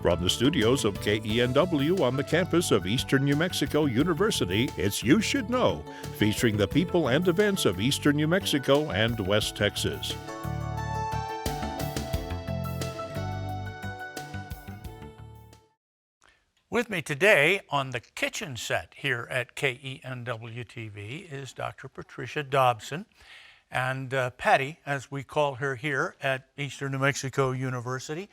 From the studios of KENW on the campus of Eastern New Mexico University, it's You Should Know, featuring the people and events of Eastern New Mexico and West Texas. With me today on the kitchen set here at KENW TV is Dr. Patricia Dobson. And Patty, as we call her here at Eastern New Mexico University,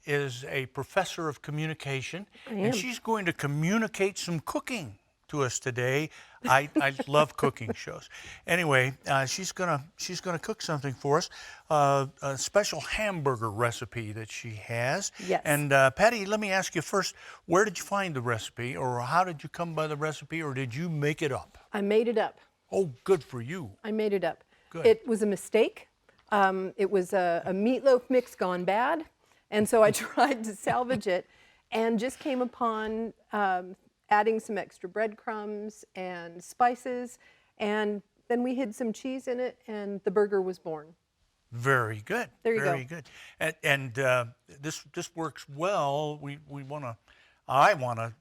is a professor of communication, and she's going to communicate some cooking to us today. I love cooking shows. Anyway, she's gonna cook something for us, a special hamburger recipe that she has. Yes. And Patty, let me ask you first, where did you find the recipe, or how did you come by the recipe, or did you make it up? I made it up. Oh, good for you. I made it up. Good. It was a mistake. It was a meatloaf mix gone bad. And so I tried to salvage it and just came upon adding some extra breadcrumbs and spices. And then we hid some cheese in it and the burger was born. Very good. There you go. Very good. And this works well. I want to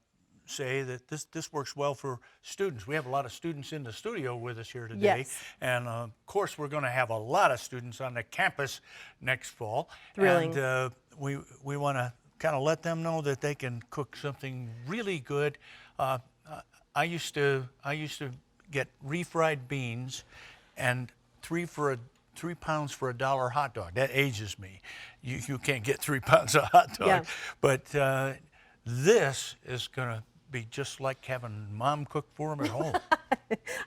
say that this works well for students. We have a lot of students in the studio with us here today. Yes. And of course, we're going to have a lot of students on the campus next fall. Thrilling. And we want to kind of let them know that they can cook something really good. I used to get refried beans and 3 pounds for $1 hot dog. That ages me. You can't get 3 pounds of hot dog. Yeah. But this is going to be just like having mom cook for them at home.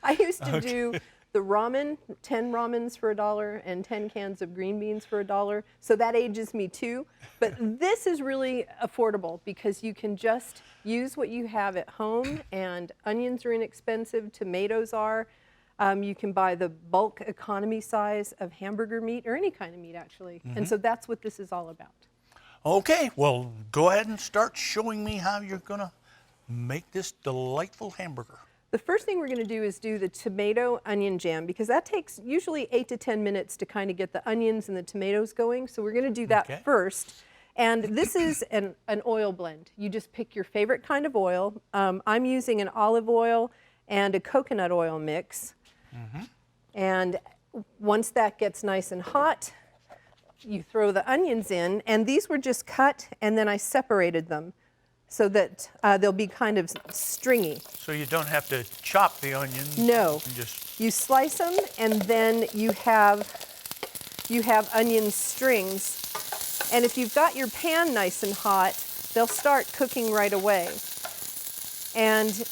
I used to do the ramen, 10 ramens for $1 and 10 cans of green beans for $1. So that ages me too. But this is really affordable because you can just use what you have at home, and onions are inexpensive, tomatoes are. You can buy the bulk economy size of hamburger meat, or any kind of meat actually. And so that's what this is all about. Okay, well, go ahead and start showing me how you're going to make this delightful hamburger. The first thing we're going to do is do the tomato onion jam, because that takes usually 8 to 10 minutes to kind of get the onions and the tomatoes going. So we're going to do that first. And this is an oil blend. You just pick your favorite kind of oil. I'm using an olive oil and a coconut oil mix. And once that gets nice and hot, you throw the onions in. And these were just cut, and then I separated them so that they'll be kind of stringy. So you don't have to chop the onions? No. You slice them, and then you have onion strings. And if you've got your pan nice and hot, they'll start cooking right away. And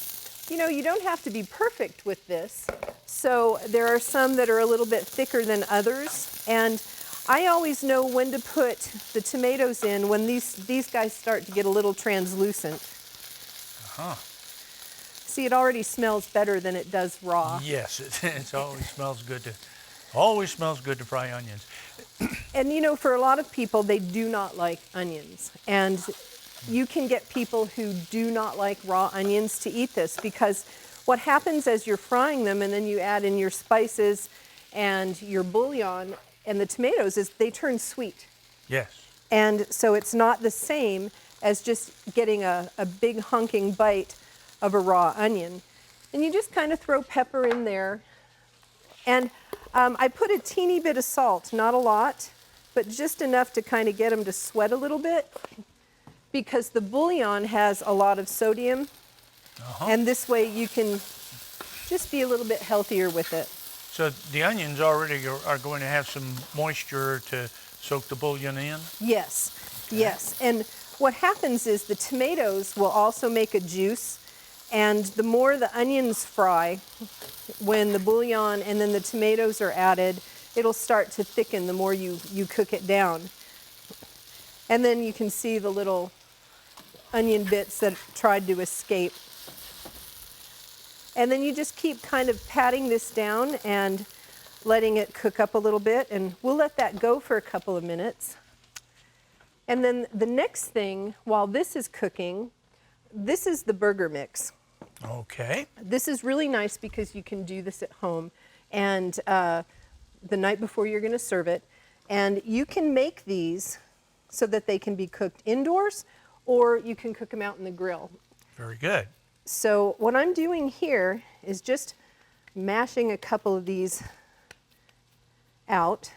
you know, you don't have to be perfect with this. So there are some that are a little bit thicker than others. And I always know when to put the tomatoes in when these guys start to get a little translucent. See, it already smells better than it does raw. Yes, it always smells good to fry onions. And you know, for a lot of people, they do not like onions. And you can get people who do not like raw onions to eat this, because what happens as you're frying them and then you add in your spices and your bouillon and the tomatoes is they turn sweet. Yes. And so it's not the same as just getting a big hunking bite of a raw onion. And you just kind of throw pepper in there. And I put a teeny bit of salt, not a lot, but just enough to kind of get them to sweat a little bit, because the bouillon has a lot of sodium. And this way you can just be a little bit healthier with it. So the onions already are going to have some moisture to soak the bouillon in? Yes, yes. And what happens is the tomatoes will also make a juice, and the more the onions fry, when the bouillon and then the tomatoes are added, it'll start to thicken the more you cook it down. And then you can see the little onion bits that tried to escape. And then you just keep kind of patting this down and letting it cook up a little bit, and we'll let that go for a couple of minutes. And then the next thing, while this is cooking, this is the burger mix. Okay. This is really nice because you can do this at home, and the night before you're going to serve it. And you can make these so that they can be cooked indoors, or you can cook them out in the grill. Very good. So what I'm doing here is just mashing a couple of these out.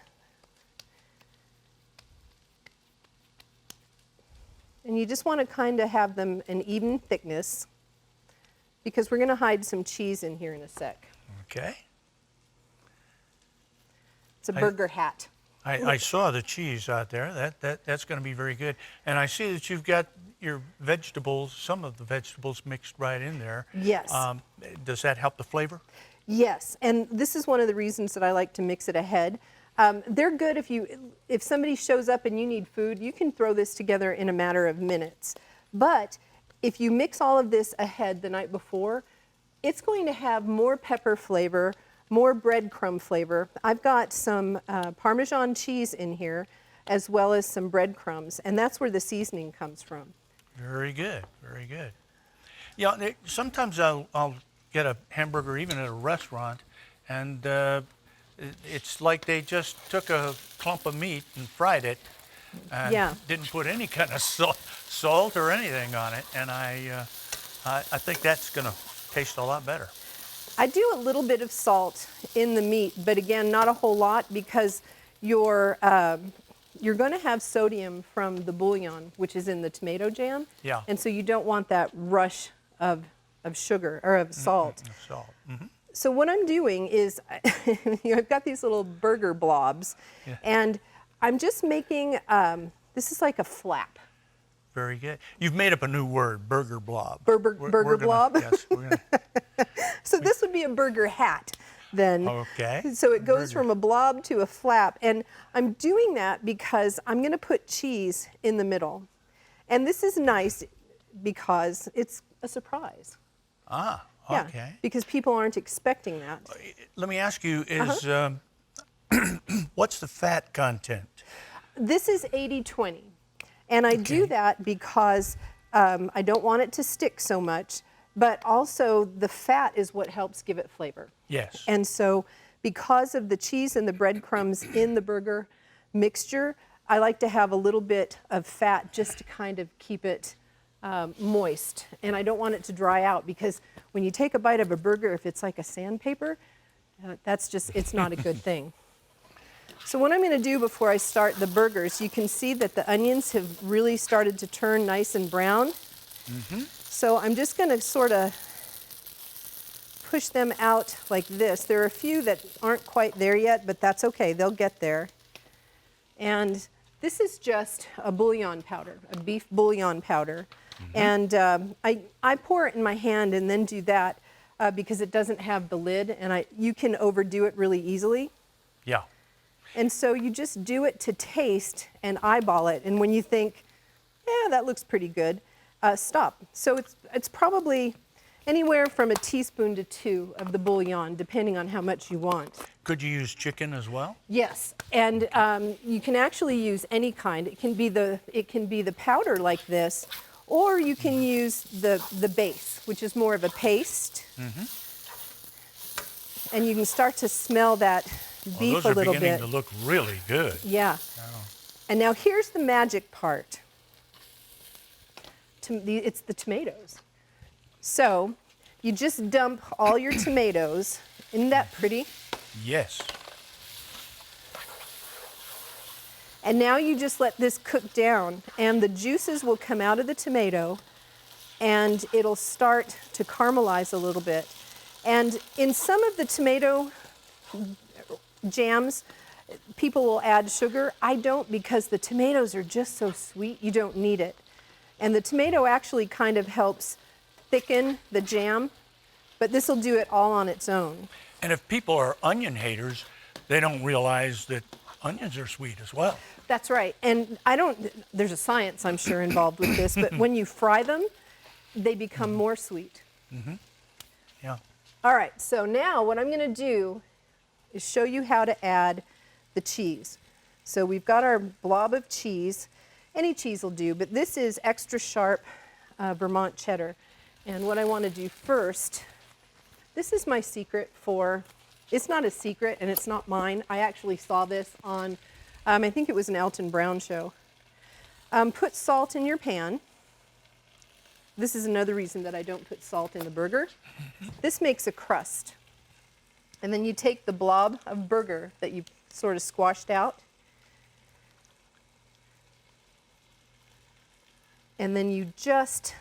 And you just want to kind of have them an even thickness, because we're going to hide some cheese in here in a sec. Okay. It's a burger hat. I saw the cheese out there. That's going to be very good. And I see that you've got your vegetables, some of the vegetables mixed right in there. Yes. Does that help the flavor? Yes, and this is one of the reasons that I like to mix it ahead. They're good if somebody shows up and you need food, you can throw this together in a matter of minutes. But if you mix all of this ahead the night before, it's going to have more pepper flavor, more breadcrumb flavor. I've got some Parmesan cheese in here, as well as some breadcrumbs, and that's where the seasoning comes from. Very good, very good. Yeah, sometimes I'll get a hamburger even at a restaurant, and it's like they just took a clump of meat and fried it and didn't put any kind of salt or anything on it, and I think that's going to taste a lot better. I do a little bit of salt in the meat, but again, not a whole lot, because you're going to have sodium from the bouillon, which is in the tomato jam. Yeah. And so you don't want that rush of sugar or of salt. Salt. Mm-hmm. So what I'm doing is, I've got these little burger blobs, and I'm just making, this is like a flap. Very good. You've made up a new word, burger blob. Burger blob? Yes, we're gonna. So this would be a burger hat then. Okay. So it goes from a blob to a flap, and I'm doing that because I'm going to put cheese in the middle. And this is nice because it's a surprise. Ah, Yeah, okay. because people aren't expecting that. Let me ask you, what's the fat content? This is 80-20. And I do that because I don't want it to stick so much, but also the fat is what helps give it flavor. Yes. And so because of the cheese and the breadcrumbs in the burger mixture, I like to have a little bit of fat just to kind of keep it moist. And I don't want it to dry out, because when you take a bite of a burger, if it's like a sandpaper, it's not a good thing. So what I'm going to do before I start the burgers, you can see that the onions have really started to turn nice and brown. Mm-hmm. So I'm just going to sort of push them out like this. There are a few that aren't quite there yet, but that's okay. They'll get there. And this is just a bouillon powder, a beef bouillon powder. Mm-hmm. And I pour it in my hand and then do that because it doesn't have the lid, and you can overdo it really easily. Yeah. And so you just do it to taste and eyeball it. And when you think, yeah, that looks pretty good, stop. So it's probably anywhere from a teaspoon to 2 of the bouillon, depending on how much you want. Could you use chicken as well? Yes, and you can actually use any kind. It can be the powder like this, or you can use the base, which is more of a paste. Mm-hmm. And you can start to smell that beef a little bit. Those are beginning to look really good. Yeah. Oh. And now here's the magic part. It's the tomatoes. So you just dump all your tomatoes. Isn't that pretty? Yes. And now you just let this cook down, and the juices will come out of the tomato, and it'll start to caramelize a little bit. And in some of the tomato jams, people will add sugar. I don't, because the tomatoes are just so sweet, you don't need it. And the tomato actually kind of helps thicken the jam, but this will do it all on its own. And if people are onion haters, they don't realize that onions are sweet as well. That's right. And there's a science, I'm sure, involved with this, but when you fry them, they become more sweet. Mm-hmm. Yeah. All right, so now what I'm going to do is show you how to add the cheese. So we've got our blob of cheese. Any cheese will do, but this is extra sharp Vermont cheddar. And what I want to do first, this is my secret for, it's not a secret and it's not mine. I actually saw this on, I think it was an Elton Brown show. Put salt in your pan. This is another reason that I don't put salt in the burger. This makes a crust. And then you take the blob of burger that you sort of squashed out, and then you just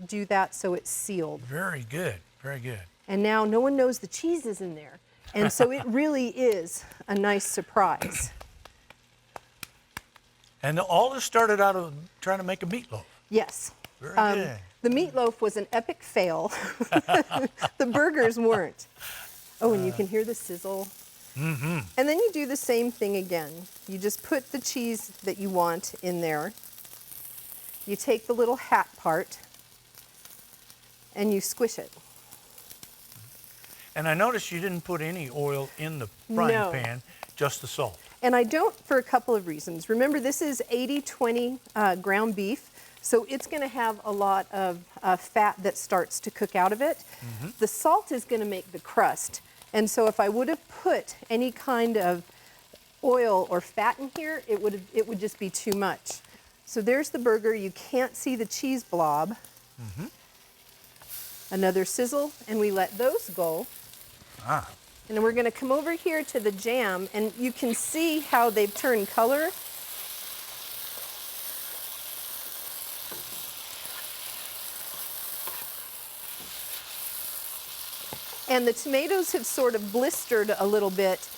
do that so it's sealed. Very good, very good. And now no one knows the cheese is in there. And so it really is a nice surprise. And all this started out of trying to make a meatloaf. Yes. Very good. The meatloaf was an epic fail. The burgers weren't. Oh, and you can hear the sizzle. Mm-hmm. And then you do the same thing again. You just put the cheese that you want in there. You take the little hat part and you squish it. And I noticed you didn't put any oil in the frying pan, just the salt. And I don't for a couple of reasons. Remember, this is 80-20 ground beef, so it's going to have a lot of fat that starts to cook out of it. Mm-hmm. The salt is going to make the crust. And so if I would have put any kind of oil or fat in here, it would just be too much. So there's the burger. You can't see the cheese blob. Mm-hmm. Another sizzle, and we let those go. Ah. And then we're going to come over here to the jam, and you can see how they've turned color. And the tomatoes have sort of blistered a little bit,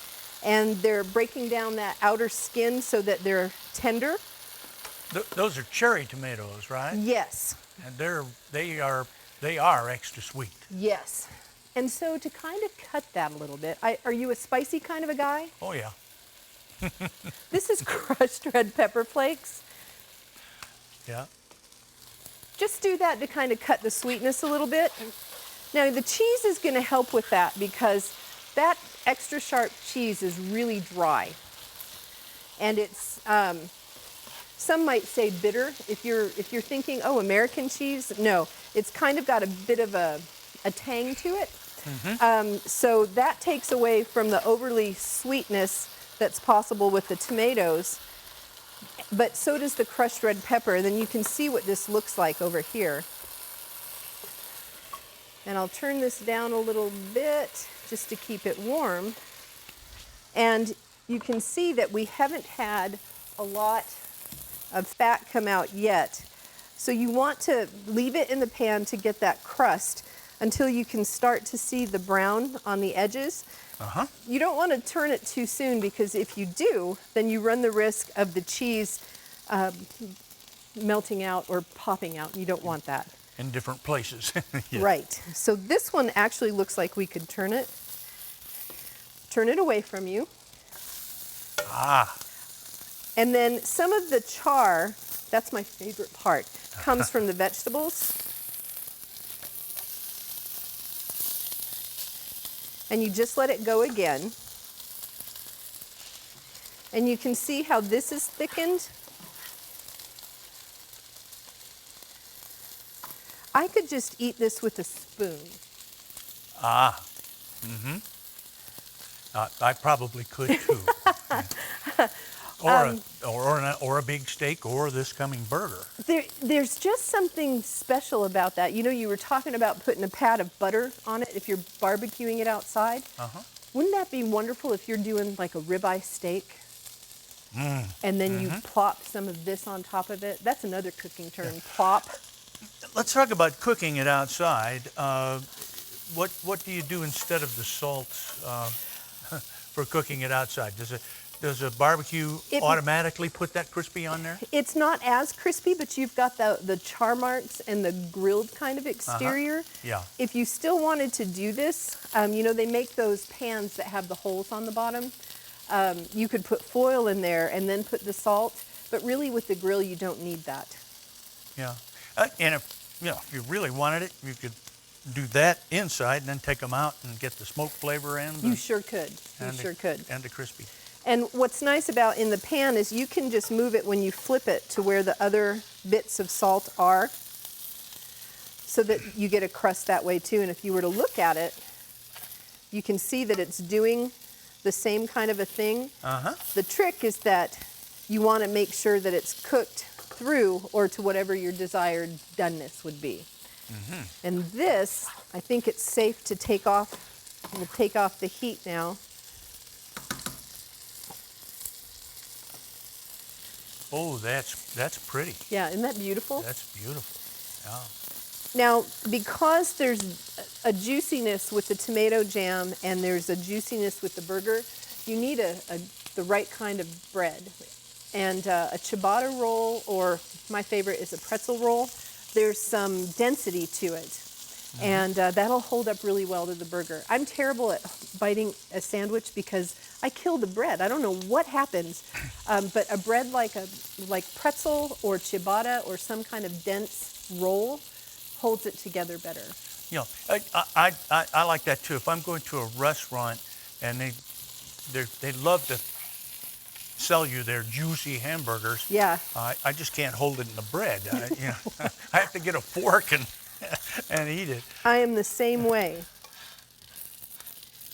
and they're breaking down that outer skin so that they're tender. Those are cherry tomatoes, right? Yes. And they are extra sweet. Yes. And so to kind of cut that a little bit, are you a spicy kind of a guy? Oh, yeah. This is crushed red pepper flakes. Yeah. Just do that to kind of cut the sweetness a little bit. Now the cheese is going to help with that because that extra sharp cheese is really dry. And it's, some might say bitter. If you're thinking, oh, American cheese, no. It's kind of got a bit of a tang to it. Mm-hmm. So that takes away from the overly sweetness that's possible with the tomatoes. But so does the crushed red pepper. And then you can see what this looks like over here. And I'll turn this down a little bit just to keep it warm. And you can see that we haven't had a lot of fat come out yet. So you want to leave it in the pan to get that crust until you can start to see the brown on the edges. Uh-huh. You don't want to turn it too soon because if you do, then you run the risk of the cheese melting out or popping out. You don't want that. In different places. Yeah. Right. So this one actually looks like we could turn it away from you. Ah. And then some of the char, that's my favorite part, comes from the vegetables. And you just let it go again. And you can see how this is thickened. I could just eat this with a spoon. Ah. Mm-hmm. I probably could too. Or a big steak or this coming burger. There's just something special about that. You know, you were talking about putting a pat of butter on it if you're barbecuing it outside. Uh-huh. Wouldn't that be wonderful if you're doing like a ribeye steak? And then you plop some of this on top of it? That's another cooking term, plop. Let's talk about cooking it outside. What do you do instead of the salt for cooking it outside? Does a barbecue automatically put that crispy on there? It's not as crispy, but you've got the char marks and the grilled kind of exterior. Yeah. If you still wanted to do this, you know, they make those pans that have the holes on the bottom. You could put foil in there and then put the salt, but really with the grill, you don't need that. Yeah. And if you really wanted it, you could do that inside and then take them out and get the smoke flavor in. You sure could. You sure could. And the crispy. And what's nice about in the pan is you can just move it when you flip it to where the other bits of salt are so that you get a crust that way too. And if you were to look at it, you can see that it's doing the same kind of a thing. Uh-huh. The trick is that you want to make sure that it's cooked through or to whatever your desired doneness would be. And this, I think it's safe to take off. We'll take off the heat now. Oh, that's pretty. Yeah, isn't that beautiful? That's beautiful. Yeah. Now, because there's a juiciness with the tomato jam and there's a juiciness with the burger, you need the right kind of bread. And a ciabatta roll, or my favorite is a pretzel roll, there's some density to it. And that'll hold up really well to the burger. I'm terrible at biting a sandwich because I kill the bread. I don't know what happens, but a bread like pretzel or ciabatta or some kind of dense roll holds it together better. You know, I like that too. If I'm going to a restaurant and they love to sell you their juicy hamburgers, Yeah. I just can't hold it in the bread. I have to get a fork and eat it. I am the same way.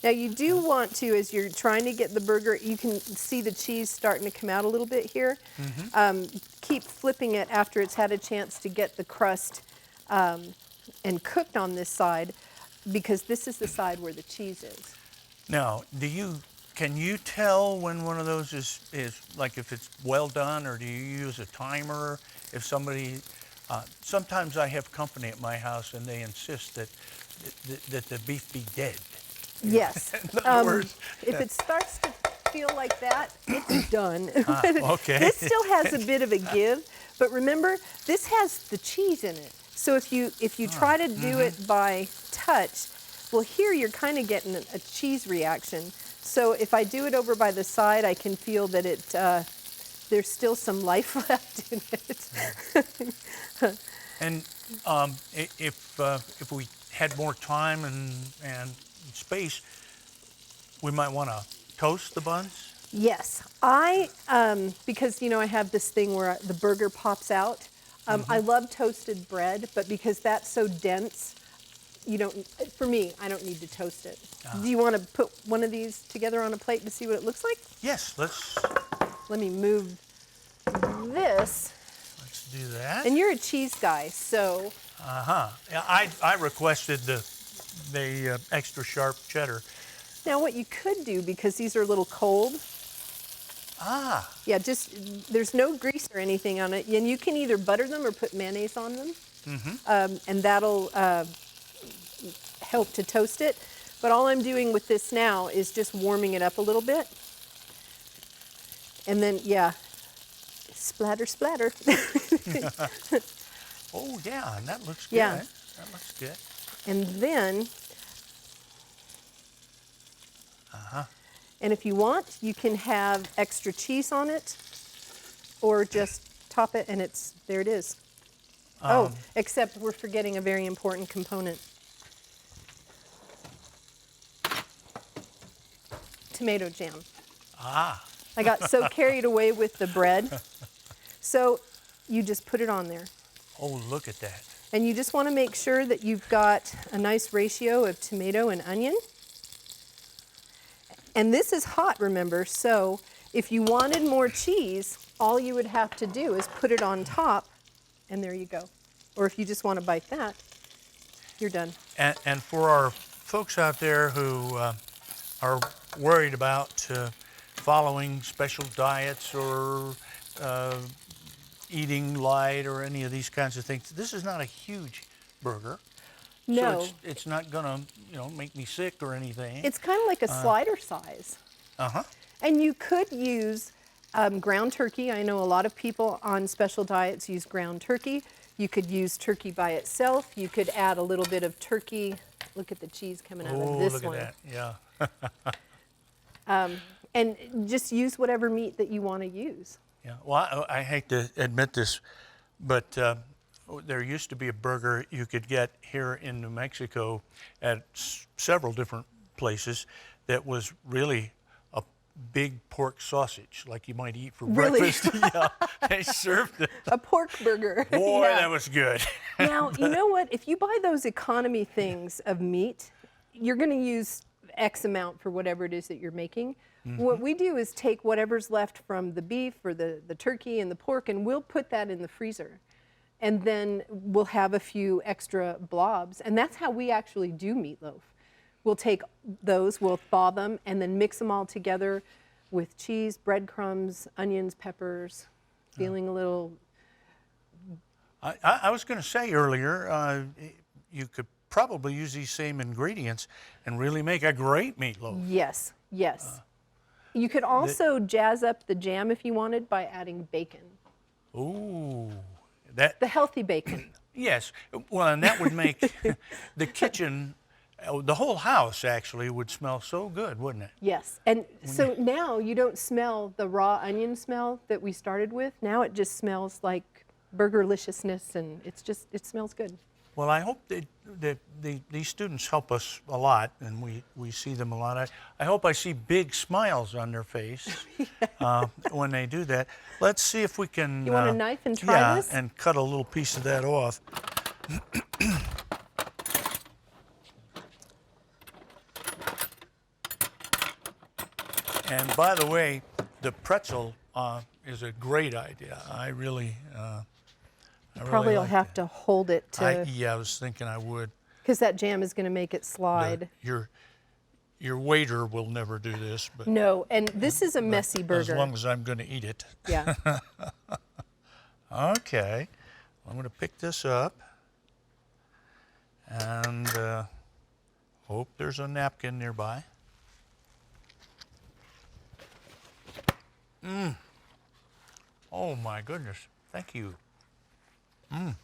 Now you do want to, as you're trying to get the burger, you can see the cheese starting to come out a little bit here. Keep flipping it after it's had a chance to get the crust and cooked on this side, because this is the side where the cheese is. Now, can you tell when one of those is like if it's well done, or do you use a timer? If somebody, sometimes I have company at my house and they insist that the beef be dead. Yes. In other words, if it starts to feel like that, it's done. Okay. This still has a bit of a give, but remember, this has the cheese in it. So if you try to do it by touch, well, here you're kind of getting a cheese reaction. So if I do it over by the side, I can feel that there's still some life left in it. And if we had more time and space, we might want to toast the buns. Yes, because I have this thing where the burger pops out. I love toasted bread, but because that's so dense, for me, I don't need to toast it. Do you want to put one of these together on a plate to see what it looks like? Yes, Let me move this. let's do that. And you're a cheese guy, so. Yeah, I requested the extra sharp cheddar. Now what you could do, because these are a little cold. Yeah, there's no grease or anything on it, and you can either butter them or put mayonnaise on them, and that'll help to toast it. But all I'm doing with this now is just warming it up a little bit, and then splatter, splatter. Oh yeah, and that looks good. Yeah. That looks good. And then, and if you want, you can have extra cheese on it, or just top it and there it is. Except we're forgetting a very important component. Tomato jam. I got so carried away with the bread. So you just put it on there. Oh, look at that. And you just want to make sure that you've got a nice ratio of tomato and onion. And this is hot, remember, so if you wanted more cheese, all you would have to do is put it on top, and there you go. Or if you just want to bite that, you're done. And for our folks out there who are worried about following special diets or eating light or any of these kinds of things, this is not a huge burger. No. So it's not gonna, make me sick or anything. It's kind of like a slider size. And you could use ground turkey. I know a lot of people on special diets use ground turkey. You could use turkey by itself. You could add a little bit of turkey. Look at the cheese coming out of this look one. at that, yeah. And just use whatever meat that you want to use. Yeah, well, I hate to admit this, but there used to be a burger you could get here in New Mexico at several different places that was really a big pork sausage, like you might eat for breakfast. Yeah, they served it. A pork burger. Boy, Yeah. that was good. Now, you know what? If you buy those economy things of meat, you're going to use X amount for whatever it is that you're making. What we do is take whatever's left from the beef or the turkey and the pork, and we'll put that in the freezer. And then we'll have a few extra blobs. And that's how we actually do meatloaf. We'll take those, we'll thaw them, and then mix them all together with cheese, breadcrumbs, onions, peppers, feeling a little... I was going to say earlier, you could probably use these same ingredients and really make a great meatloaf. Yes, yes. You could also jazz up the jam if you wanted by adding bacon. Ooh. The healthy bacon. Yes. Well, and that would make the kitchen, the whole house actually would smell so good, wouldn't it? Yes. And so now you don't smell the raw onion smell that we started with. Now it just smells like burgerliciousness, and it smells good. Well, I hope that these students help us a lot, and we see them a lot. I hope I see big smiles on their face when they do that. Let's see if we can... You want a knife and try this? Yeah, and cut a little piece of that off. And by the way, the pretzel is a great idea. I really... Probably will have to hold it to... Yeah, I was thinking I would. Because that jam is going to make it slide. Your waiter will never do this. But no, and this is a messy burger. As long as I'm going to eat it. Yeah. Okay. I'm going to pick this up. And hope there's a napkin nearby. Oh, my goodness. Thank you. I'm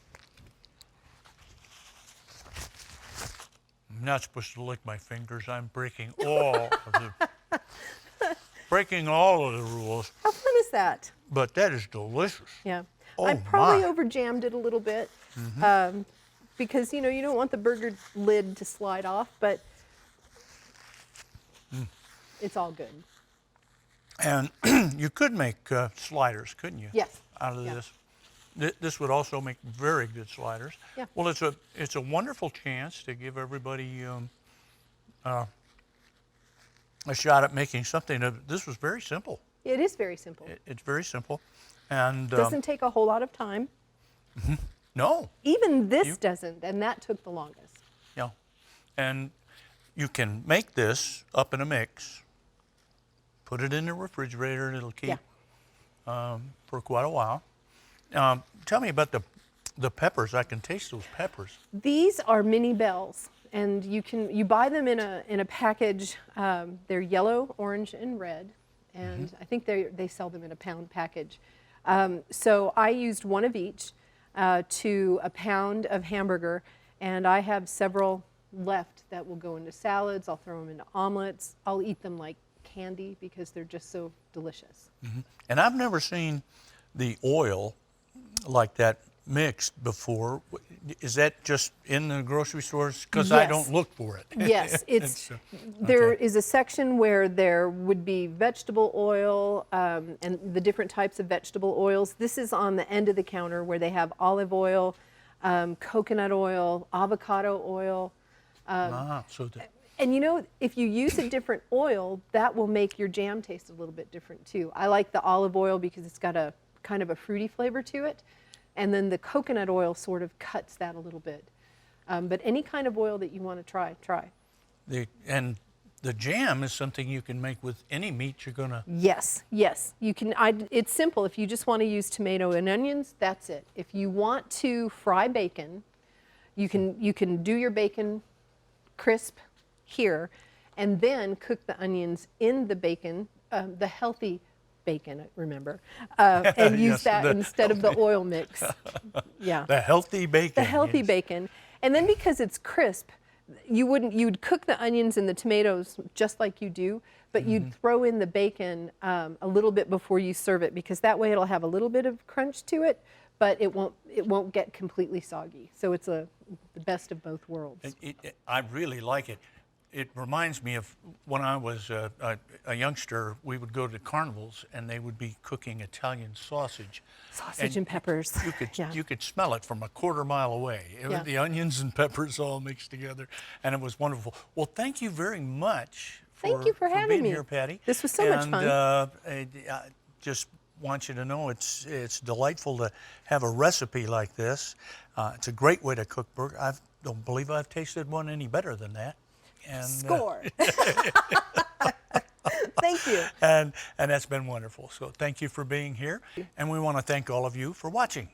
not supposed to lick my fingers. I'm breaking all of the rules. How fun is that? But that is delicious. Yeah. Oh, I probably my. over-jammed it a little bit because, you don't want the burger lid to slide off, but it's all good. And you could make sliders, couldn't you? Yes. Out of this. This would also make very good sliders. Yeah. Well, it's a wonderful chance to give everybody a shot at making something. This was very simple. It is very simple. It's very simple, and doesn't take a whole lot of time. No. Even this doesn't, and that took the longest. Yeah, and you can make this up in a mix. Put it in the refrigerator, and it'll keep for quite a while. Tell me about the peppers. I can taste those peppers. These are mini bells, and you buy them in a package. They're yellow, orange, and red, and I think they sell them in a pound package. So I used one of each to a pound of hamburger, and I have several left that will go into salads. I'll throw them into omelets. I'll eat them like candy because they're just so delicious. And I've never seen the oil like that mixed before. Is that just in the grocery stores? Because I don't look for it. Yes, there is a section where there would be vegetable oil and the different types of vegetable oils. This is on the end of the counter where they have olive oil, coconut oil, avocado oil. And if you use a different oil, that will make your jam taste a little bit different too. I like the olive oil because it's got a kind of a fruity flavor to it. And then the coconut oil sort of cuts that a little bit. But any kind of oil that you want to try. And the jam is something you can make with any meat you're going to... Yes. You can. It's simple. If you just want to use tomato and onions, that's it. If you want to fry bacon, you can do your bacon crisp here and then cook the onions in the bacon, the healthy bacon, remember, and use that instead of the oil mix. Yeah. The healthy bacon. The healthy bacon. And then because it's crisp, you'd cook the onions and the tomatoes just like you do, but you'd throw in the bacon a little bit before you serve it because that way it'll have a little bit of crunch to it, but it won't get completely soggy. So it's the best of both worlds. I really like it. It reminds me of when I was a youngster, we would go to carnivals and they would be cooking Italian sausage. Sausage and peppers. You could smell it from a quarter mile away. It was the onions and peppers all mixed together, and it was wonderful. Well, thank you very much Thank you for having being me here, Patty. This was so much fun. I just want you to know it's delightful to have a recipe like this. It's a great way to cook burger. I don't believe I've tasted one any better than that. And, Score. Thank you. And that's been wonderful. So thank you for being here. And we want to thank all of you for watching.